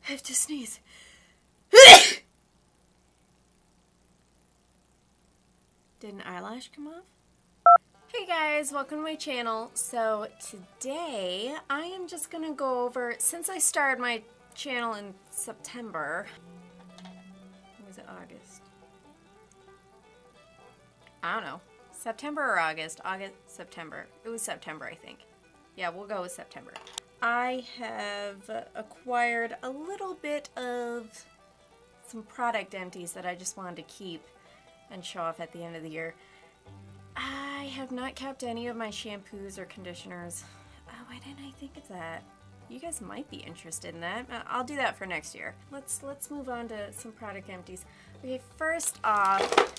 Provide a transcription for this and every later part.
I have to sneeze. Did an eyelash come off? Hey guys, welcome to my channel. So today I am just gonna go over, since I started my channel in September, or was it August? I don't know. September or August? September. It was September, I think. Yeah, we'll go with September. I have acquired a little bit of some product empties that I just wanted to keep and show off at the end of the year. I have not kept any of my shampoos or conditioners. Oh, why didn't I think of that? You guys might be interested in that. I'll do that for next year. Let's move on to some product empties. Okay, first off,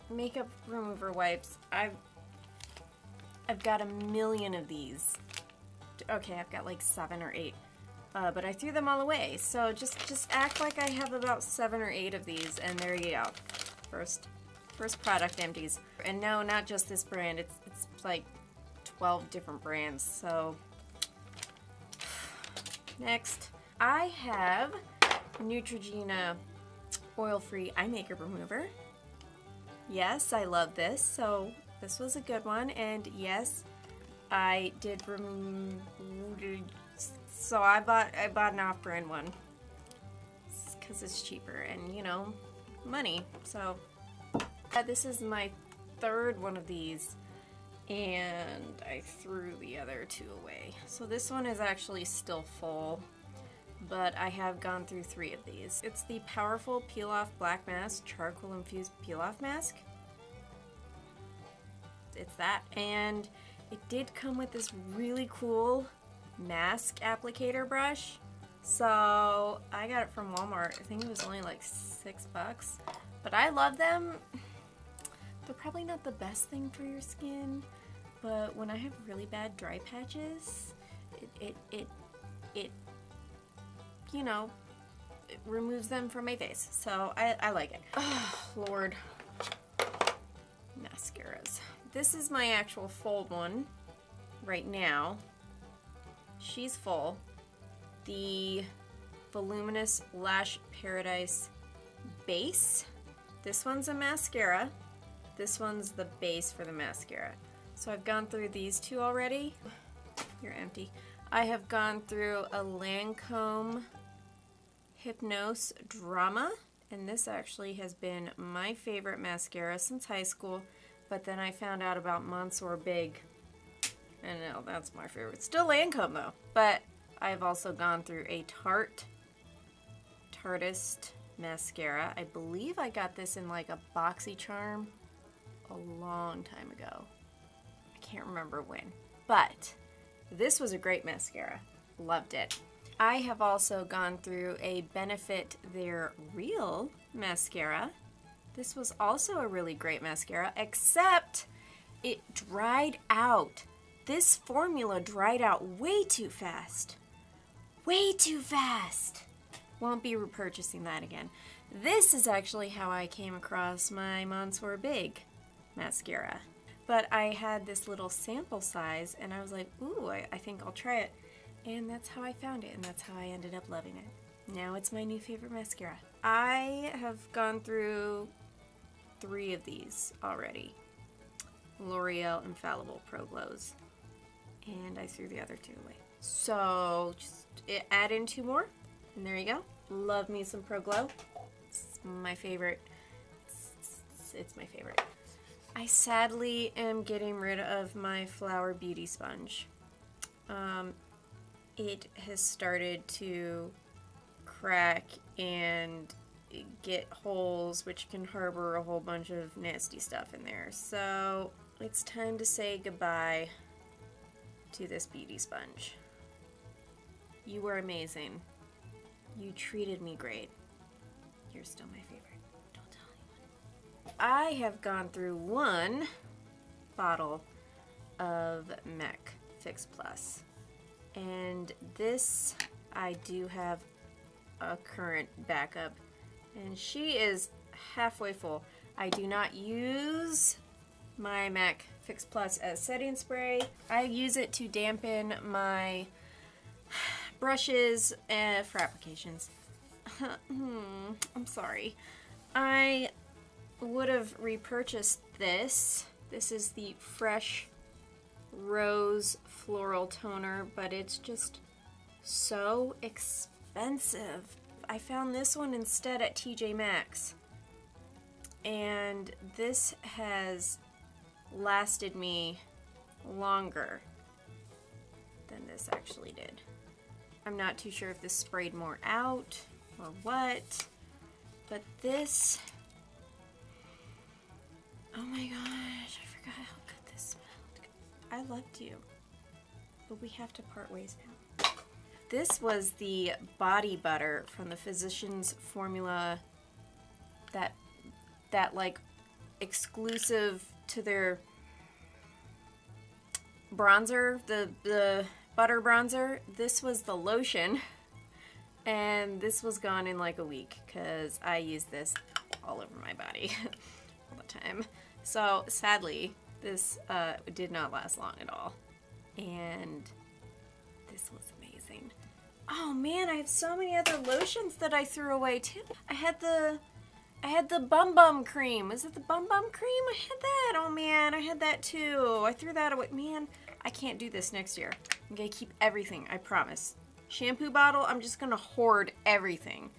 makeup remover wipes. I've got a million of these. Okay, I've got like 7 or 8. But I threw them all away. So just act like I have about 7 or 8 of these, and there you go. First product empties. And no, not just this brand. It's like 12 different brands. So next, I have Neutrogena oil-free eye makeup remover. Yes, I love this. So this was a good one, and yes, I did so I bought an off-brand one because it's cheaper and, you know, money. So this is my 3rd one of these, and I threw the other 2 away. So this one is actually still full, but I have gone through 3 of these. It's the Powerful Peel Off Black Mask Charcoal Infused Peel Off Mask. It's that, and it did come with this really cool mask applicator brush. So I got it from Walmart. I think it was only like $6, but I love them. They're probably not the best thing for your skin, but when I have really bad dry patches, it you know, it removes them from my face. So I like it. Oh Lord. Mascaras. This is my actual full one right now. She's full. The Voluminous Lash Paradise base. This one's a mascara. This one's the base for the mascara. So I've gone through these 2 already. You're empty. I have gone through a Lancome Hypnose Drama, and this actually has been my favorite mascara since high school, but then I found out about Monsieur Big, and now that's my favorite. Still Lancome though, but I've also gone through a Tartist mascara. I believe I got this in like a BoxyCharm a long time ago. I can't remember when, but this was a great mascara. Loved it. I have also gone through a Benefit They're Real mascara. This was also a really great mascara, except it dried out. This formula dried out way too fast. Way too fast. Won't be repurchasing that again. This is actually how I came across my Monsieur Big mascara. But I had this little sample size, and I was like, ooh, I think I'll try it. And that's how I found it, and that's how I ended up loving it. Now it's my new favorite mascara. I have gone through 3 of these already. L'Oreal Infallible Pro Glows. And I threw the other 2 away. So just add in 2 more, and there you go. Love me some Pro Glow. It's my favorite. It's my favorite. I sadly am getting rid of my Flower Beauty Sponge. It has started to crack and get holes, which can harbor a whole bunch of nasty stuff in there. So it's time to say goodbye to this beauty sponge. You were amazing. You treated me great. You're still my favorite. Don't tell anyone. I have gone through 1 bottle of MAC Fix Plus. And this, I do have a current backup, and she is halfway full. I do not use my MAC Fix Plus as setting spray. I use it to dampen my brushes for applications. I'm sorry. I would have repurchased this. This is the Fresh Rose Floral Toner, but it's just so expensive. I found this one instead at TJ Maxx, and this has lasted me longer than this actually did. I'm not too sure if this sprayed more out or what, but this, oh my gosh, I forgot how good this smelled. I loved you, but we have to part ways now. This was the body butter from the Physicians Formula, that like exclusive to their bronzer, the butter bronzer. This was the lotion, and this was gone in like a week because I use this all over my body all the time. So sadly, this did not last long at all, and this was amazing. Oh man, I have so many other lotions that I threw away too. I had the Bum Bum cream. Was it the Bum Bum cream? I had that. Oh man, I had that too. I threw that away. Man, I can't do this next year. I'm gonna keep everything, I promise. Shampoo bottle, I'm just gonna hoard everything.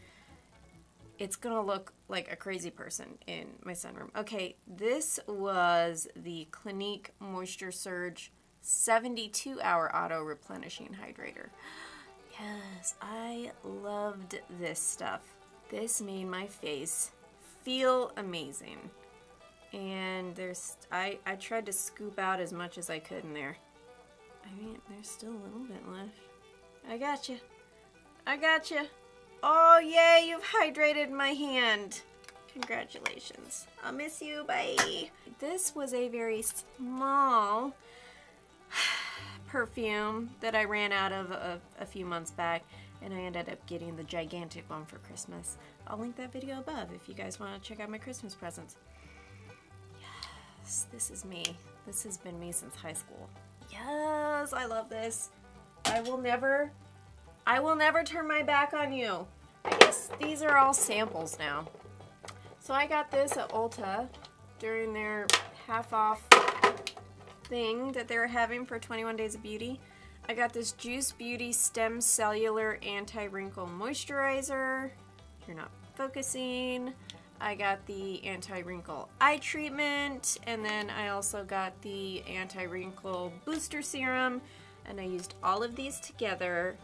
It's gonna look like a crazy person in my sunroom. Okay, this was the Clinique Moisture Surge 72-hour auto replenishing hydrator. Yes, I loved this stuff. This made my face feel amazing. And I tried to scoop out as much as I could in there. I mean, there's still a little bit left. I got you. I got you. Oh, yay, you've hydrated my hand. Congratulations. I'll miss you. Bye. This was a very small perfume that I ran out of a few months back, and I ended up getting the gigantic one for Christmas. I'll link that video above if you guys want to check out my Christmas presents. Yes, this is me. This has been me since high school. Yes, I love this. I will never turn my back on you. I guess these are all samples now. So I got this at Ulta during their half off thing that they were having for 21 Days of Beauty. I got this Juice Beauty Stem Cellular Anti-Wrinkle Moisturizer. You're not focusing. I got the anti-wrinkle eye treatment, and then I also got the anti-wrinkle booster serum, and I used all of these together,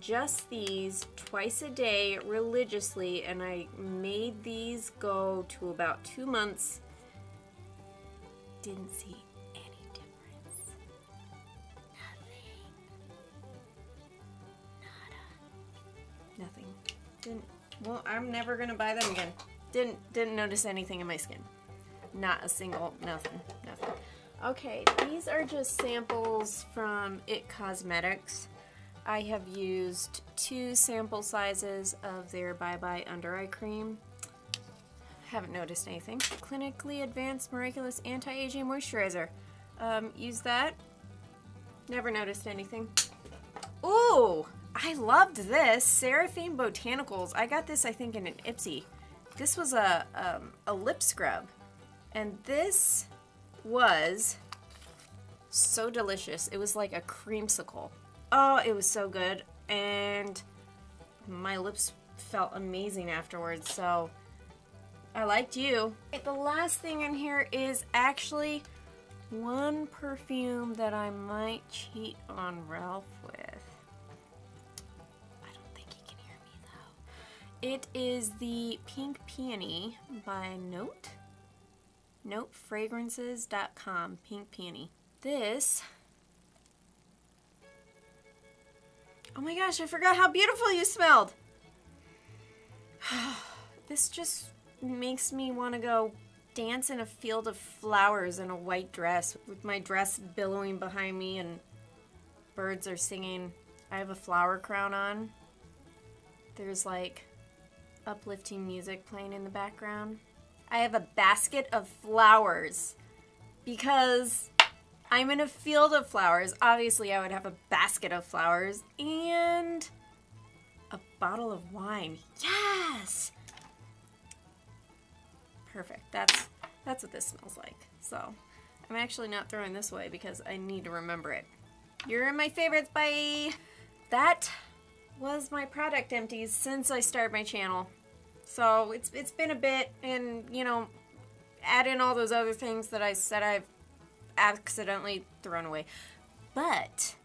just these, twice a day religiously, and I made these go to about 2 months. Didn't see any difference. Nothing. Nada. Nothing. Didn't. Well, I'm never gonna buy them again. Didn't notice anything in my skin. Not a single, nothing. Okay, these are just samples from IT Cosmetics. I have used 2 sample sizes of their Bye Bye Under Eye Cream. Haven't noticed anything. Clinically Advanced Miraculous Anti-Aging Moisturizer. Use that. Never noticed anything. Ooh, I loved this. Seraphine Botanicals. I got this, I think, in an Ipsy. This was a lip scrub, and this was so delicious. It was like a creamsicle. Oh, it was so good, and my lips felt amazing afterwards, so I liked you. The last thing in here is actually one perfume that I might cheat on Ralph with. It is the Pink Peony by Notefragrances.com. Pink Peony. This, oh my gosh, I forgot how beautiful you smelled. This just makes me want to go dance in a field of flowers in a white dress with my dress billowing behind me and birds are singing. I have a flower crown on. There's like uplifting music playing in the background. I have a basket of flowers because I'm in a field of flowers. Obviously, I would have a basket of flowers, and bottle of wine. Yes! Perfect. That's what this smells like. So, I'm actually not throwing this away because I need to remember it. You're in my favorites, bye! That was my product empties since I started my channel. So, it's been a bit, and, you know, add in all those other things that I said I've accidentally thrown away. But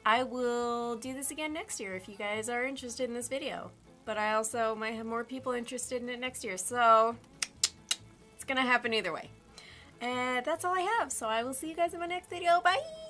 I will do this again next year if you guys are interested in this video. But I also might have more people interested in it next year, so it's gonna happen either way. And that's all I have, so I will see you guys in my next video. Bye!